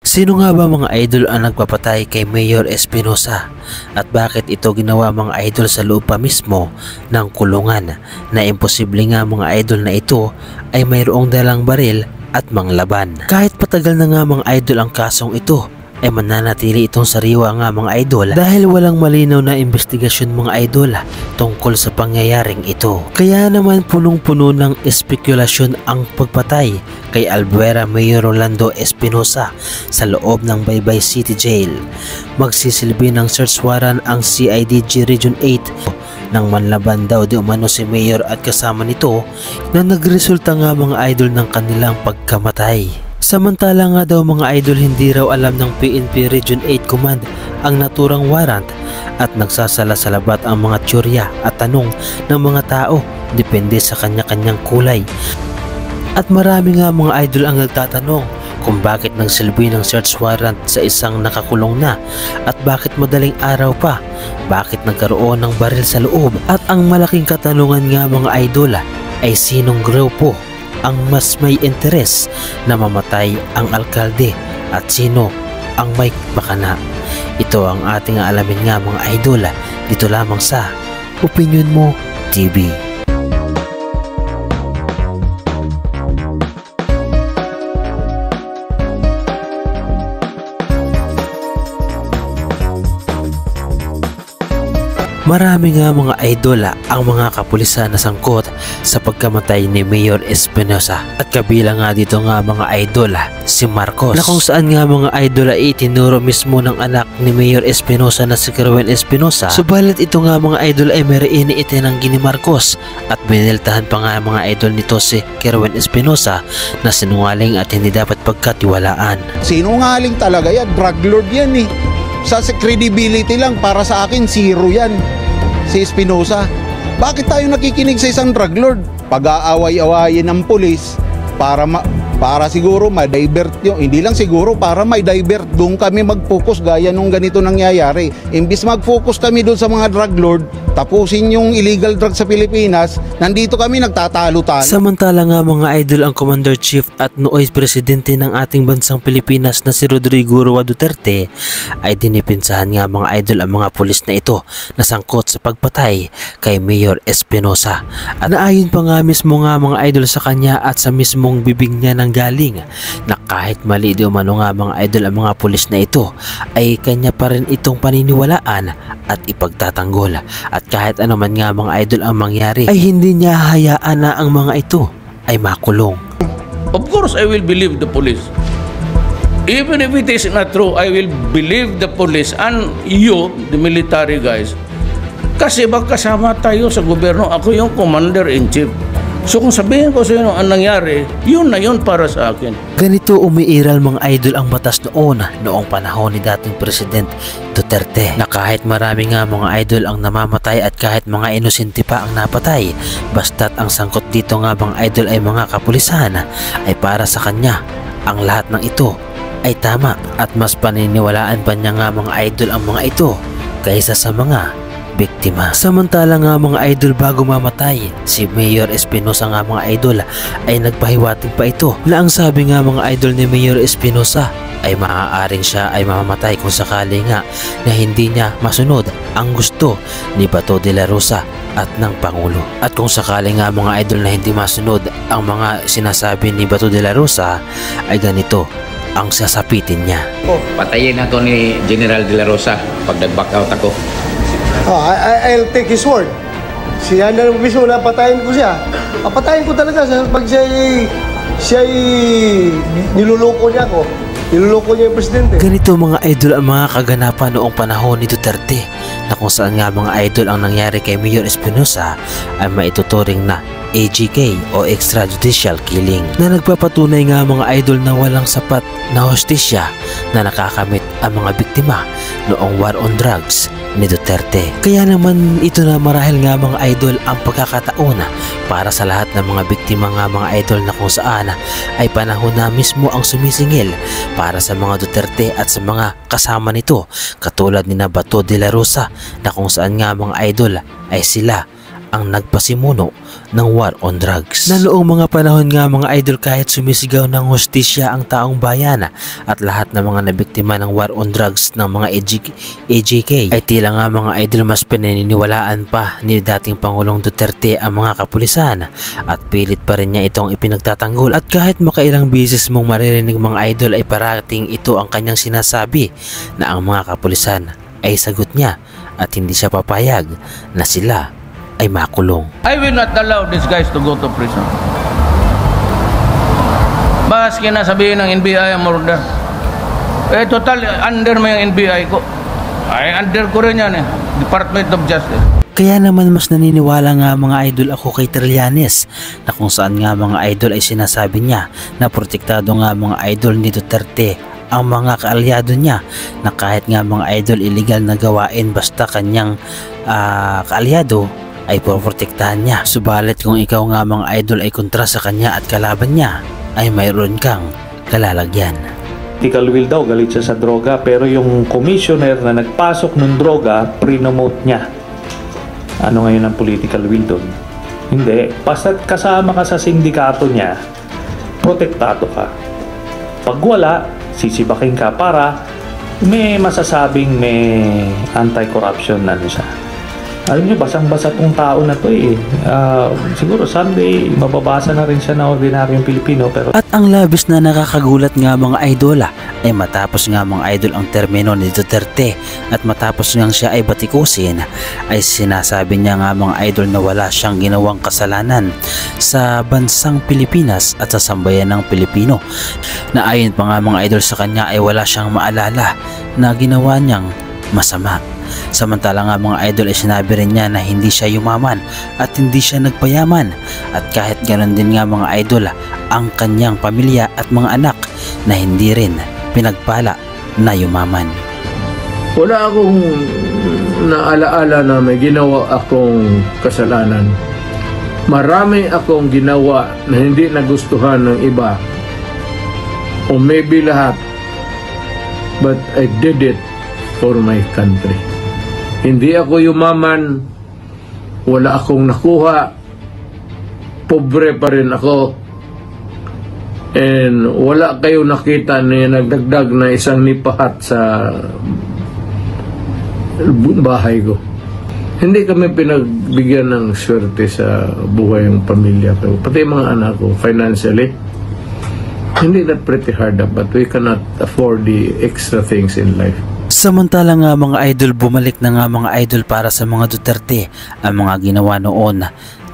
Sino nga ba mga idol ang nagpapatay kay Mayor Espinosa at bakit ito ginawa mga idol sa loob pa mismo ng kulungan na imposible nga mga idol na ito ay mayroong dalang baril at manglaban. Kahit patagal na nga mga idol ang kasong ito ay mananatili itong sariwa nga mga idol dahil walang malinaw na investigasyon mga idol tungkol sa pangyayaring ito. Kaya naman punong-puno ng espekulasyon ang pagpatay kay Albuera Mayor Rolando Espinosa sa loob ng Baybay City Jail. Magsisilbi ng search warrant ang CIDG Region 8 nang manlaban daw di umano si Mayor at kasama nito na nagresulta nga mga idol ng kanilang pagkamatay. Samantala nga daw mga idol hindi raw alam ng PNP Region 8 Command ang naturang warrant at nagsasala-salabat ang mga teorya at tanong ng mga tao depende sa kanya-kanyang kulay. At marami nga mga idol ang nagtatanong kung bakit nagsilbi ng search warrant sa isang nakakulong na at bakit madaling araw pa, bakit nagkaroon ng baril sa loob, at ang malaking katanungan nga mga idol ay sinong grupo ang mas may interes na mamatay ang alkalde at sino ang may bakana. Ito ang ating alamin nga mga idol dito lamang sa Opinion Mo TV. Marami nga mga idol ang mga kapulisan na sangkot sa pagkamatay ni Mayor Espinosa at kabilang nga dito nga mga idol si Marcos na kung saan nga mga idol ay itinuro mismo ng anak ni Mayor Espinosa na si Kerwin Espinosa. Subalit ito nga mga idol ay may iniitinanggi ni Marcos at biniltahan pa nga mga idol nito si Kerwin Espinosa na sinungaling at hindi dapat pagkatiwalaan. Sinungaling talaga yan, drug lord yan eh. Sa credibility lang para sa akin zero yan. Si Espinosa, bakit tayo nakikinig sa isang drug lord? Pag-aaway-awayin ng pulis para siguro ma-divert yung, hindi lang siguro, para may divert doon kami mag-focus gaya nung ganito nangyayari. Imbis mag-focus kami doon sa mga drug lord, tapusin yung illegal drug sa Pilipinas, nandito kami nagtatalo-talo. Samantala nga mga idol ang Commander-Chief at nooy Presidente ng ating bansang Pilipinas na si Rodrigo Roa Duterte ay dinipinsahan nga mga idol ang mga pulis na ito na sangkot sa pagpatay kay Mayor Espinosa. At naayon pa nga mismo nga mga idol sa kanya at sa mismong bibig niya ng galing na kahit mali di umano nga mga idol ang mga pulis na ito ay kanya pa rin itong paniniwalaan at ipagtatanggol, at kahit anuman nga mga idol ang mangyari ay hindi niya hayaan na ang mga ito ay makulong. Of course I will believe the police. Even if it is not true, I will believe the police and you, the military guys. Kasi magkasama tayo sa gobyerno, ako yung commander-in-chief. So kung sabihin ko sa inyo ang nangyari, yun na yun para sa akin. Ganito umiiral mga idol ang batas noong panahon ni dating President Duterte na kahit marami nga mga idol ang namamatay at kahit mga inosente pa ang napatay, basta't ang sangkot dito nga mga idol ay mga kapulisan, ay para sa kanya ang lahat ng ito ay tama at mas paniniwalaan pa niya nga mga idol ang mga ito kaysa sa mga biktima. Samantala nga mga idol bago mamatay si Mayor Espinosa nga mga idol ay nagpahiwatig pa ito na ang sabi nga mga idol ni Mayor Espinosa ay maaaring siya ay mamamatay kung sakali nga na hindi niya masunod ang gusto ni Bato de la Rosa at ng Pangulo. At kung sakali nga mga idol na hindi masunod ang mga sinasabi ni Bato de la Rosa ay ganito ang sasapitin niya. Patayin na to ni General de la Rosa pag nag-back out ako. I'll take his word. Siya na mismo na patayin ko siya. Papatayin ko talaga pag siya'y niluloko niya ako. Niluloko niya yung presidente. Ganito mga idol ang mga kaganapan noong panahon ni Duterte na kung saan nga mga idol ang nangyari kay Mayor Espinosa ay maituturing na AGK o extrajudicial killing na nagpapatunay nga mga idol na walang sapat na hustisya na nakakamit ang mga biktima noong war on drugs ni Duterte. Kaya naman ito na marahil nga mga idol ang pagkakataon para sa lahat ng mga biktima nga mga idol na kung saan ay panahon na mismo ang sumisingil para sa mga Duterte at sa mga kasama nito katulad ni Bato de la Rosa na kung saan nga mga idol ay sila ang nagpasimuno ng war on drugs. Na noong mga panahon nga mga idol, kahit sumisigaw ng hustisya ang taong bayan at lahat ng mga nabiktima ng war on drugs ng mga AJK ay tila nga mga idol mas pinaniniwalaan pa ni dating Pangulong Duterte ang mga kapulisan at pilit pa rin niya itong ipinagtatanggol. At kahit makailang bisis mong maririnig mga idol ay parating ito ang kanyang sinasabi na ang mga kapulisan ay sagot niya at hindi siya papayag na sila ay makulong. I will not allow these guys to go to prison. Maski na sabihin ng NBI ang murder. Total, under mo yung NBI ko. Ay, under ko rin yan Department of Justice. Kaya naman mas naniniwala nga mga idol ako kay Trillanes na kung saan nga mga idol ay sinasabi niya na protektado nga mga idol ni Duterte ang mga kaalyado niya, na kahit nga mga idol illegal na gawain basta kanyang kaalyado ay poprotektahan niya. Subalit kung ikaw nga mga idol ay kontra sa kanya at kalaban niya, ay mayroon kang kalalagyan. Political will daw, galit siya sa droga, pero yung commissioner na nagpasok ng droga, pre-nomote niya. Ano ngayon ang political will doon? Hindi. Basta't kasama ka sa sindikato niya, protektado ka. Pag wala, sisibakin ka para may masasabing may anti-corruption na siya. Alam niyo, basang-basa tong tao na to siguro someday mababasa na rin siya na ordinaryong Pilipino. Pero at ang labis na nakakagulat nga mga idol ay matapos nga mga idol ang termino ni Duterte at matapos nga siya ay batikusin, ay sinasabi niya nga mga idol na wala siyang ginawang kasalanan sa bansang Pilipinas at sa sambayan ng Pilipino, na ayon pa nga mga idol sa kanya ay wala siyang maalala na ginawa niyang masama. Samantala nga mga idol ay sinabi rin niya na hindi siya yumaman at hindi siya nagpayaman, at kahit ganoon din nga mga idol ang kanyang pamilya at mga anak na hindi rin pinagpala na yumaman. Wala akong naalaala na may ginawa akong kasalanan. Marami akong ginawa na hindi nagustuhan ng iba, o maybe lahat, but I did it for my country. Hindi ako yumaman, wala akong nakuha, pobre pa rin ako, and wala kayo nakita na nagdagdag na isang nipahat sa bahay ko. Hindi kami pinagbigyan ng swerte sa buhay ng pamilya ko, pati mga anak ko, financially. Hindi that pretty hard, but we cannot afford the extra things in life. Samantala nga mga idol, bumalik na nga mga idol para sa mga Duterte ang mga ginawa noon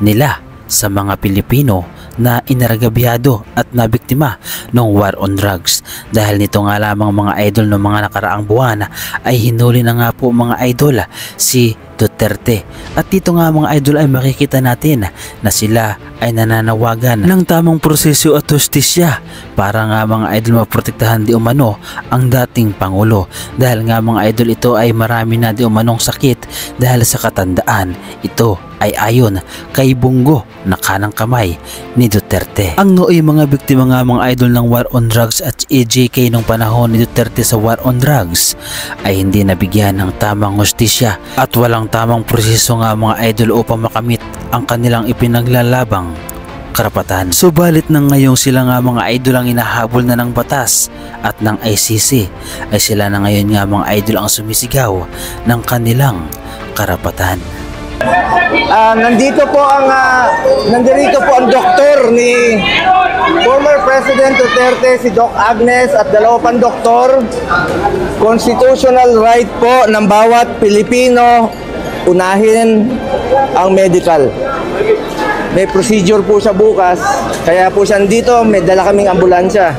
nila sa mga Pilipino na inaragabyado at nabiktima ng war on drugs. Dahil nito nga lamang mga idol ng mga nakaraang buwan ay hinuli na nga po mga idol si Duterte. At dito nga mga idol ay makikita natin na sila ay nananawagan ng tamang proseso at hustisya para nga mga idol maprotektahan di umano ang dating Pangulo. Dahil nga mga idol ito ay marami na di umanong sakit dahil sa katandaan. Ito ay ayon kay Bungo na kanang kamay ni Duterte. Ang nooy mga biktima nga mga idol ng war on drugs at AJK nung panahon ni Duterte sa war on drugs ay hindi nabigyan ng tamang hustisya at walang tamang proseso nga mga idol upang makamit ang kanilang ipinaglalabang karapatan. Subalit nang ngayong sila nga mga idol ang inahabol na ng batas at ng ICC, ay sila na ngayon nga mga idol ang sumisigaw ng kanilang karapatan. Nandito po ang doktor ni former President Duterte, si Doc Agnes, at dalawa pang doktor. Constitutional right po ng bawat Pilipino unahin ang medical. May procedure po siya bukas, kaya po siya dito, may dala kaming ambulansya.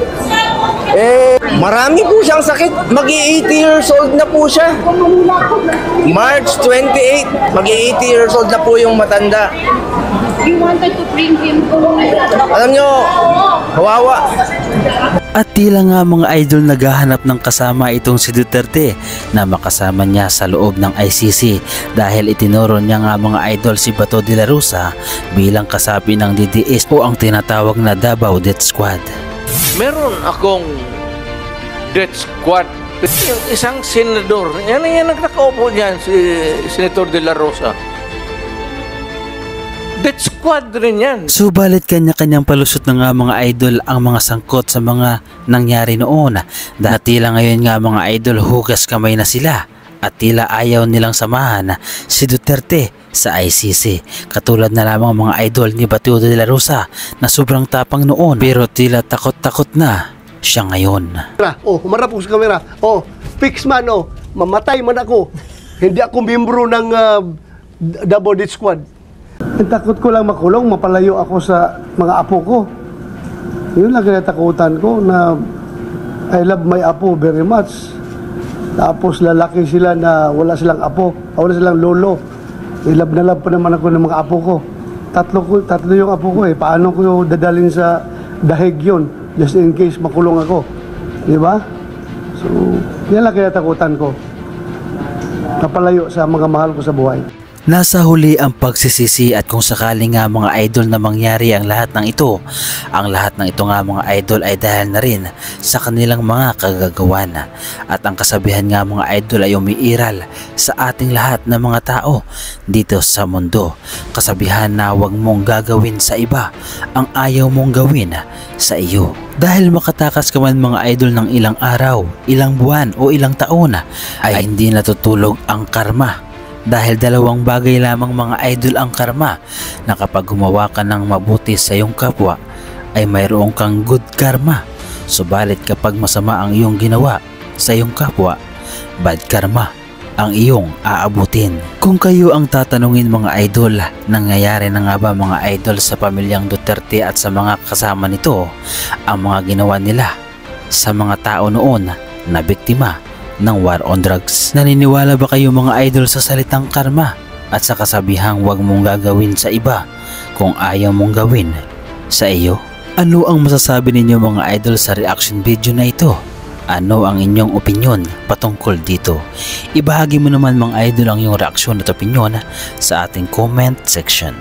Marami po siyang sakit. Mag-80 years old na po siya. March 28, mag-80 years old na po yung matanda. You wanted to bring him to... Alam nyo, kawawa. At tila nga mga idol naghahanap ng kasama itong si Duterte na makasama niya sa loob ng ICC, dahil itinuro niya nga mga idol si Bato de la Rosa bilang kasapi ng DDS o ang tinatawag na Davao Death Squad. Meron akong death squad. Yung isang senador, yan nakaupo niyan, si Senator de la Rosa. Death squad rin yan. Subalit kanya-kanyang palusot na nga mga idol ang mga sangkot sa mga nangyari noon. Dahil tila ngayon nga mga idol hugas kamay na sila at tila ayaw nilang samahan si Duterte sa ICC. Katulad na lamang mga idol ni Bato de la Rosa na sobrang tapang noon pero tila takot-takot na siya ngayon. Oh, humarap ko sa kamera. Oh, fix man, oh. Mamatay man ako. Hindi ako membro ng Double Death Squad. Ang takot ko lang makulong, mapalayo ako sa mga apo ko. Yun lang kinatakutan ko na I love my apo very much. Tapos lalaki sila na wala silang apo, wala silang lolo. I-love na love pa naman ako ng mga apo ko. Tatlo yung apo ko eh. Paano ko dadalhin sa dahig yun? Just in case makulong ako. Di ba? So, yan lang kinatakutan ko. Napalayo sa mga mahal ko sa buhay. Nasa huli ang pagsisisi at kung sakali nga mga idol na mangyari ang lahat ng ito, ang lahat ng ito nga mga idol ay dahil na rin sa kanilang mga kagagawan. At ang kasabihan nga mga idol ay umiiral sa ating lahat ng mga tao dito sa mundo. Kasabihan na huwag mong gagawin sa iba ang ayaw mong gawin sa iyo. Dahil makatakas ka man mga idol ng ilang araw, ilang buwan o ilang taon ay hindi natutulog ang karma. Dahil dalawang bagay lamang mga idol ang karma na kapag gumawa ka ng mabuti sa iyong kapwa ay mayroong kang good karma. Subalit kapag masama ang iyong ginawa sa iyong kapwa, bad karma ang iyong aabutin. Kung kayo ang tatanungin mga idol, nangyayari na nga ba mga idol sa pamilyang Duterte at sa mga kasama nito ang mga ginawa nila sa mga tao noon na biktima ng war on drugs? Naniniwala ba kayo mga idol sa salitang karma at sa kasabihang huwag mong gagawin sa iba kung ayaw mong gawin sa iyo? Ano ang masasabi ninyo mga idol sa reaction video na ito? Ano ang inyong opinyon patungkol dito? Ibahagi mo naman mga idol ang iyong reaksyon at opinyon sa ating comment section.